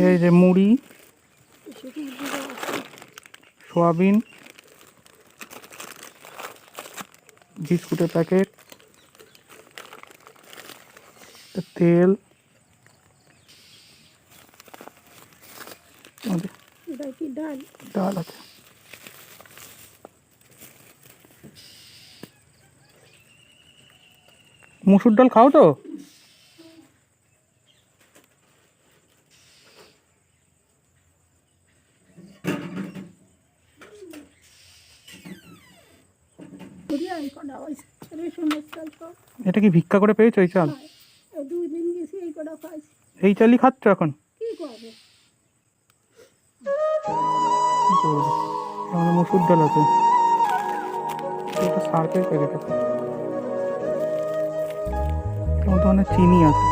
এই যে মুড়ি, সোয়াবিন, বিস্কুটের প্যাকেট, তেল, ডাল আছে। মুসুর ডাল খাও তো? এটা কি ভিক্ষা করে পেয়েছো এই চাল? এই চালই খাচ্ছ এখন? মুসুর ডাল আছে, এটা সার্ফের প্যাকেট আছে, চিনি আছে।